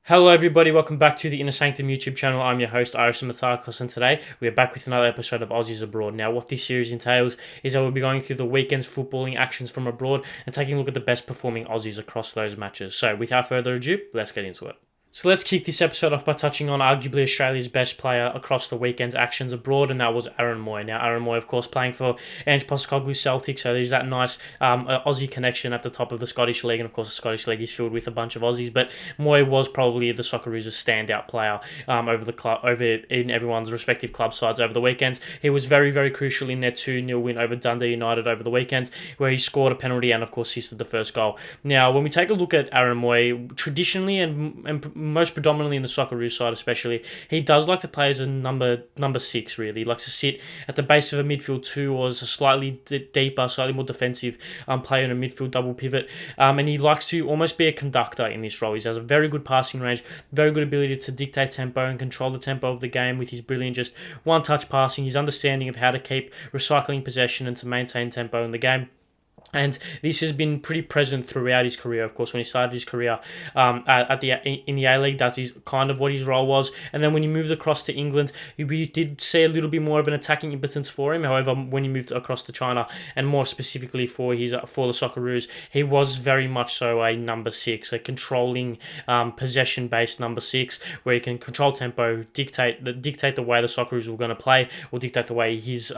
Hello everybody, welcome back to the Inner Sanctum YouTube channel. I'm your host, Ari Stamatakos, and today we are back with another episode of Aussies Abroad. Now, what this series entails is I will be going through the weekend's footballing actions from abroad and taking a look at the best performing Aussies across those matches. So, without further ado, let's get into it. So let's kick this episode off by touching on arguably Australia's best player across the weekend's actions abroad, and that was Aaron Mooy. Now, Aaron Mooy, of course, playing for Ange Postecoglou's Celtic, so there's that nice Aussie connection at the top of the Scottish League, and of course the Scottish League is filled with a bunch of Aussies, but Mooy was probably the Socceroos' standout player over in everyone's respective club sides over the weekend. He was very, very crucial in their 2-0 win over Dundee United over the weekend, where he scored a penalty and, of course, assisted the first goal. Now, when we take a look at Aaron Mooy, traditionally and most predominantly in the Socceroos side especially, he does like to play as a number 6, really. He likes to sit at the base of a midfield 2 or as a slightly deeper, slightly more defensive player in a midfield double pivot. And he likes to almost be a conductor in this role. He has a very good passing range, very good ability to dictate tempo and control the tempo of the game with his brilliant just one-touch passing, his understanding of how to keep recycling possession and to maintain tempo in the game. And this has been pretty present throughout his career. Of course, when he started his career in the A-League, that is kind of what his role was. And then when he moved across to England, we did see a little bit more of an attacking impotence for him. However, when he moved across to China, and more specifically for the Socceroos, he was very much so a number 6, a controlling possession-based number 6, where he can control tempo, dictate the way the Socceroos were going to play, or dictate the way his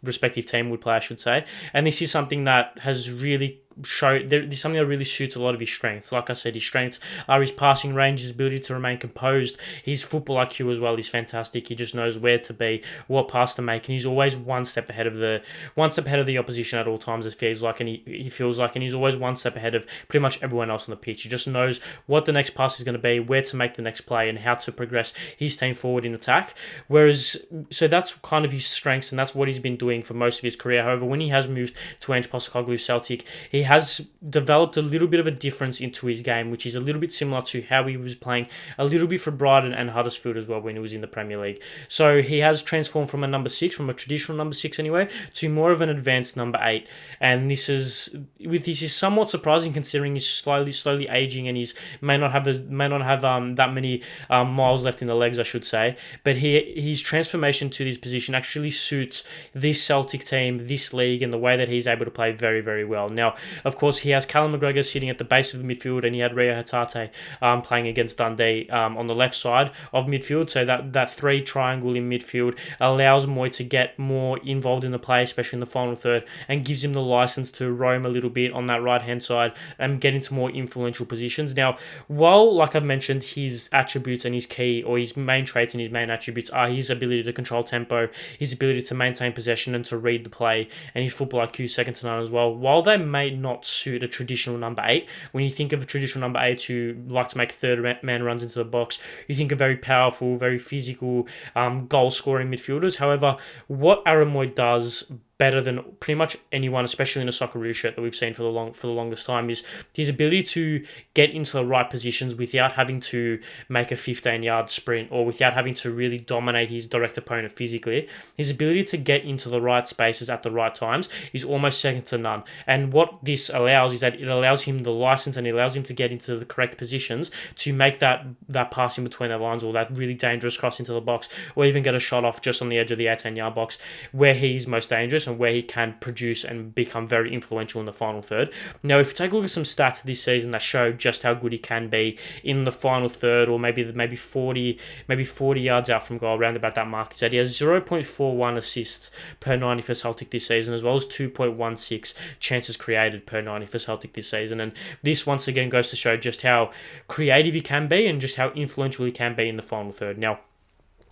respective team would play, I should say. And this is something that has really there's something that really suits a lot of his strengths. Like I said, his strengths are his passing range, his ability to remain composed. His football IQ as well is fantastic. He just knows where to be, what pass to make, and he's always one step ahead of the opposition at all times. It feels like, and he feels like, and he's always one step ahead of pretty much everyone else on the pitch. He just knows what the next pass is going to be, where to make the next play, and how to progress his team forward in attack. So that's kind of his strengths, and that's what he's been doing for most of his career. However, when he has moved to Ange Postecoglou's Celtic, he has developed a little bit of a difference into his game, which is a little bit similar to how he was playing a little bit for Brighton and Huddersfield as well when he was in the Premier League. So he has transformed from a number 6, from a traditional number 6 anyway, to more of an advanced number 8. And this is somewhat surprising considering he's slowly aging, and he may not have that many miles left in the legs, I should say. But his transformation to this position actually suits this Celtic team, this league, and the way that he's able to play very, very well. Now, of course, he has Callum McGregor sitting at the base of the midfield, and he had Rio Hatate playing against Dundee on the left side of midfield. So that 3 triangle in midfield allows Mooy to get more involved in the play, especially in the final third, and gives him the license to roam a little bit on that right-hand side and get into more influential positions. Now, while, like I've mentioned, his attributes and his key, or his main traits and his main attributes are his ability to control tempo, his ability to maintain possession and to read the play, and his football IQ second to none as well, while they may not suit a traditional number 8. When you think of a traditional number 8 who like to make third man runs into the box, you think of very powerful, very physical, goal-scoring midfielders. However, what Aaron Mooy does better than pretty much anyone, especially in a Socceroos shirt that we've seen for the longest time, is his ability to get into the right positions without having to make a 15-yard sprint or without having to really dominate his direct opponent physically. His ability to get into the right spaces at the right times is almost second to none. And what this allows is that it allows him the license, and it allows him to get into the correct positions to make that pass in between the lines, or that really dangerous cross into the box, or even get a shot off just on the edge of the 18-yard box where he's most dangerous and where he can produce and become very influential in the final third. Now, if you take a look at some stats this season that show just how good he can be in the final third, or maybe 40 yards out from goal, around about that mark, is that he has 0.41 assists per 90 for Celtic this season, as well as 2.16 chances created per 90 for Celtic this season. And this once again goes to show just how creative he can be and just how influential he can be in the final third. Now,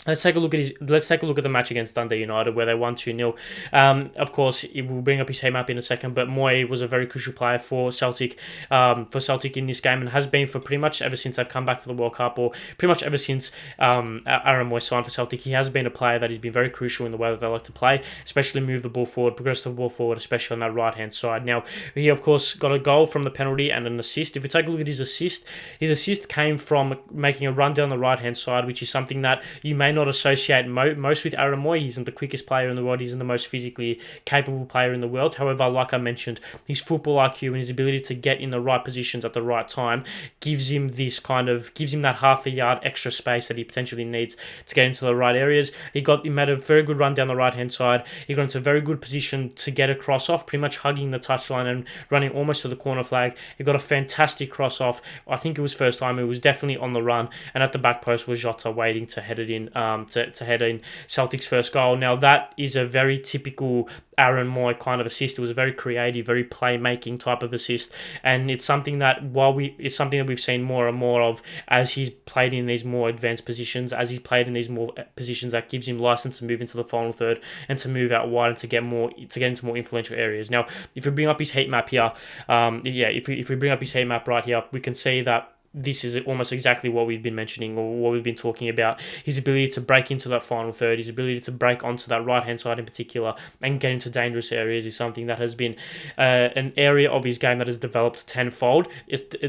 Let's take a look at the match against Dundee United, where they won 2-0. Of course, we'll bring up his team up in a second, but Mooy was a very crucial player for Celtic in this game, and has been for pretty much ever since they've come back for the World Cup, or pretty much ever since Aaron Mooy signed for Celtic. He has been a player that has been very crucial in the way that they like to play, especially move the ball forward, progress the ball forward, especially on that right-hand side. Now, he, of course, got a goal from the penalty and an assist. If you take a look at his assist came from making a run down the right-hand side, which is something that you may not associate most with Aaron Mooy. He isn't the quickest player in the world. He isn't the most physically capable player in the world. However, like I mentioned, his football IQ and his ability to get in the right positions at the right time gives him that half a yard extra space that he potentially needs to get into the right areas. He made a very good run down the right hand side. He got into a very good position to get a cross off, pretty much hugging the touchline and running almost to the corner flag. He got a fantastic cross off. I think it was first time. It was definitely on the run, and at the back post was Jota waiting to head it in, to head in Celtic's first goal. Now that is a very typical Aaron Mooy kind of assist. It was a very creative, very playmaking type of assist, and it's something that we've seen more and more of as he's played in these more advanced positions, as he's played in these more positions that gives him license to move into the final third and to move out wide and to get into more influential areas. Now, if we bring up his heat map here, if we bring up his heat map right here, we can see that this is almost exactly what we've been mentioning or what we've been talking about. His ability to break into that final third, his ability to break onto that right-hand side in particular and get into dangerous areas is something that has been an area of his game that has developed tenfold.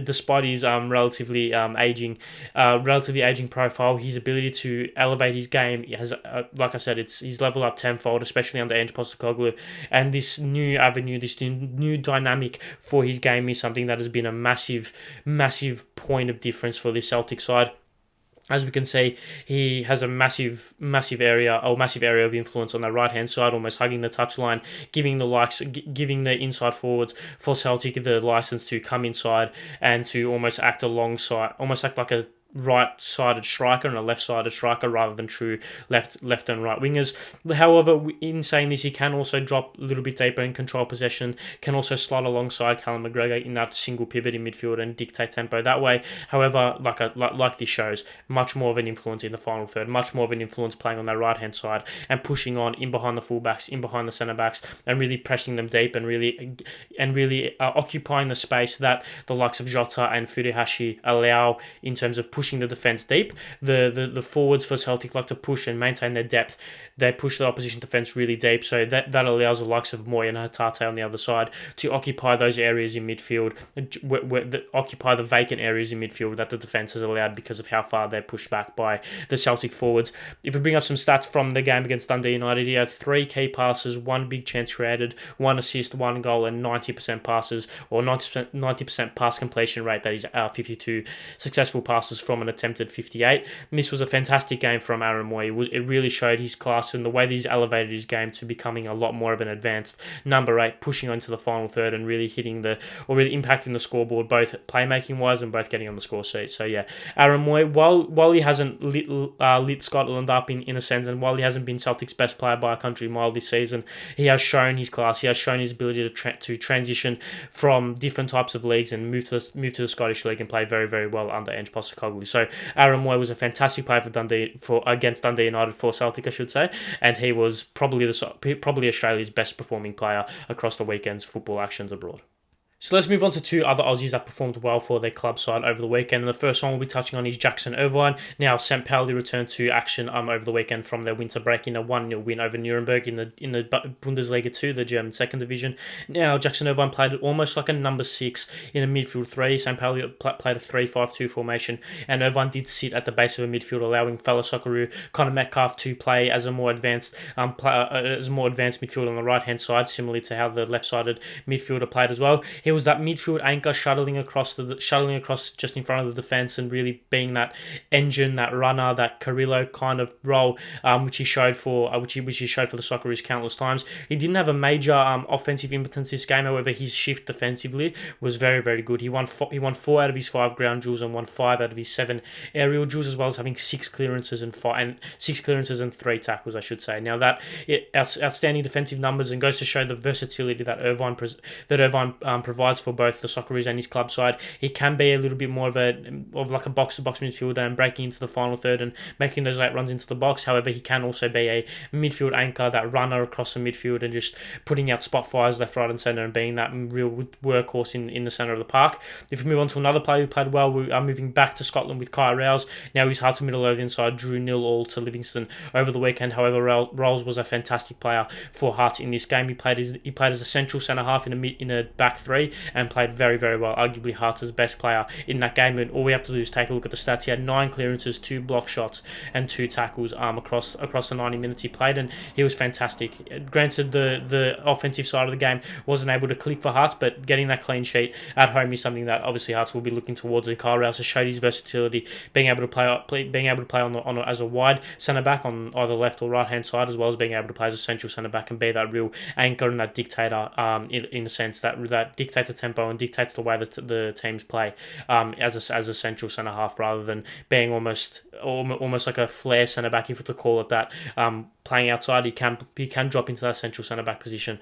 Despite his relatively aging profile, his ability to elevate his game has, like I said, he's leveled up tenfold, especially under Ange Postecoglou. And this new avenue, this new dynamic for his game is something that has been a massive point of difference for this Celtic side. As we can see, he has a massive area of influence on the right-hand side, almost hugging the touchline, giving the inside forwards for Celtic the license to come inside and to almost act like a right-sided striker and a left-sided striker rather than true left and right wingers. However, in saying this, he can also drop a little bit deeper and control possession, can also slide alongside Callum McGregor in that single pivot in midfield and dictate tempo that way. However, like this shows, much more of an influence in the final third, much more of an influence playing on that right-hand side and pushing on in behind the fullbacks, in behind the centre-backs, and really pressing them deep and really occupying the space that the likes of Jota and Furuhashi allow in terms of pushing the defence deep. The forwards for Celtic like to push and maintain their depth. They push the opposition defence really deep, so that allows the likes of Mooy and Hatate on the other side to occupy those areas in midfield, occupy the vacant areas in midfield that the defence has allowed because of how far they're pushed back by the Celtic forwards. If we bring up some stats from the game against Dundee United, he had 3 key passes, 1 big chance created, 1 assist, 1 goal, and 90% passes, or 90% pass completion rate. That is 52 successful passes from an attempted 58. And this was a fantastic game from Aaron Mooy. It really showed his class and the way that he's elevated his game to becoming a lot more of an advanced number 8, pushing on to the final third and really really impacting the scoreboard, both playmaking wise and both getting on the score sheet. So yeah, Aaron Mooy, while he hasn't lit Scotland up in a sense, and while he hasn't been Celtic's best player by a country mile this season, he has shown his class. He has shown his ability to transition from different types of leagues and move to the Scottish League and play very, very well under Ange Postecoglou. So Aaron Mooy was a fantastic player against Dundee United for Celtic, I should say, and he was probably Australia's best performing player across the weekend's football actions abroad. So let's move on to 2 other Aussies that performed well for their club side over the weekend. And the first one we'll be touching on is Jackson Irvine. Now, St.Pauli returned to action over the weekend from their winter break in a 1-0 win over Nurenburg in the Bundesliga 2, the German second division. Now, Jackson Irvine played almost like a number 6 in a midfield 3. St.Pauli played a 3-5-2 formation, and Irvine did sit at the base of a midfield, allowing fellow Socceroo Connor Metcalf to play as a more advanced midfield on the right-hand side, similarly to how the left-sided midfielder played as well. He was that midfield anchor shuttling across just in front of the defence and really being that engine, that runner, that Carrillo kind of role, which he showed for the Socceroos countless times. He didn't have a major offensive impotence this game. However, his shift defensively was very, very good. He won 4 out of his 5 ground duels and won 5 out of his 7 aerial duels, as well as having 6 clearances and 3 tackles, I should say. Now that outstanding defensive numbers and goes to show the versatility that Irvine provides for both the Socceroos and his club side. He can be a little bit more of like a box-to-box midfielder and breaking into the final third and making those late runs into the box. However, he can also be a midfield anchor, that runner across the midfield and just putting out spot fires left, right and centre and being that real workhorse in the centre of the park. If we move on to another player who played well, we are moving back to Scotland with Kye Rowles. Now his Hearts and Midlothian side drew 0-0 to Livingston over the weekend. However, Rowles was a fantastic player for Hearts in this game. He played as a central centre half in a back 3. St.Pauli and played very, very well. Arguably Hearts' best player in that game. And all we have to do is take a look at the stats. He had 9 clearances, 2 block shots, and 2 tackles across the 90 minutes he played, and he was fantastic. Granted, the offensive side of the game wasn't able to click for Hearts, but getting that clean sheet at home is something that obviously Hearts will be looking towards. And Kye Rowles has showed his versatility, being able to play as a wide centre back on either left or right hand side, as well as being able to play as a central centre back and be that real anchor and that dictator, in the sense that dictates the tempo and dictates the way that the teams play, as a central centre half, rather than being almost like a flare centre back, if you to call it that. Playing outside, he can drop into that central centre back position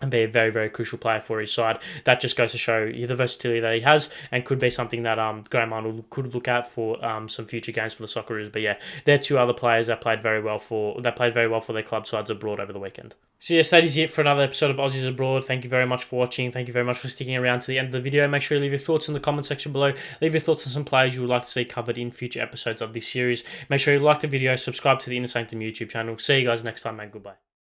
and be a very, very crucial player for his side. That just goes to show you the versatility that he has, and could be something that Graham Arnold could look at for some future games for the Socceroos. But yeah, they're 2 other players that played very well for their club sides abroad over the weekend. So yes, that is it for another episode of Aussies Abroad. Thank you very much for watching. Thank you very much for sticking around to the end of the video. Make sure you leave your thoughts in the comment section below. Leave your thoughts on some players you would like to see covered in future episodes of this series. Make sure you like the video, subscribe to the Inner Sanctum YouTube channel. See you guys next time, and goodbye.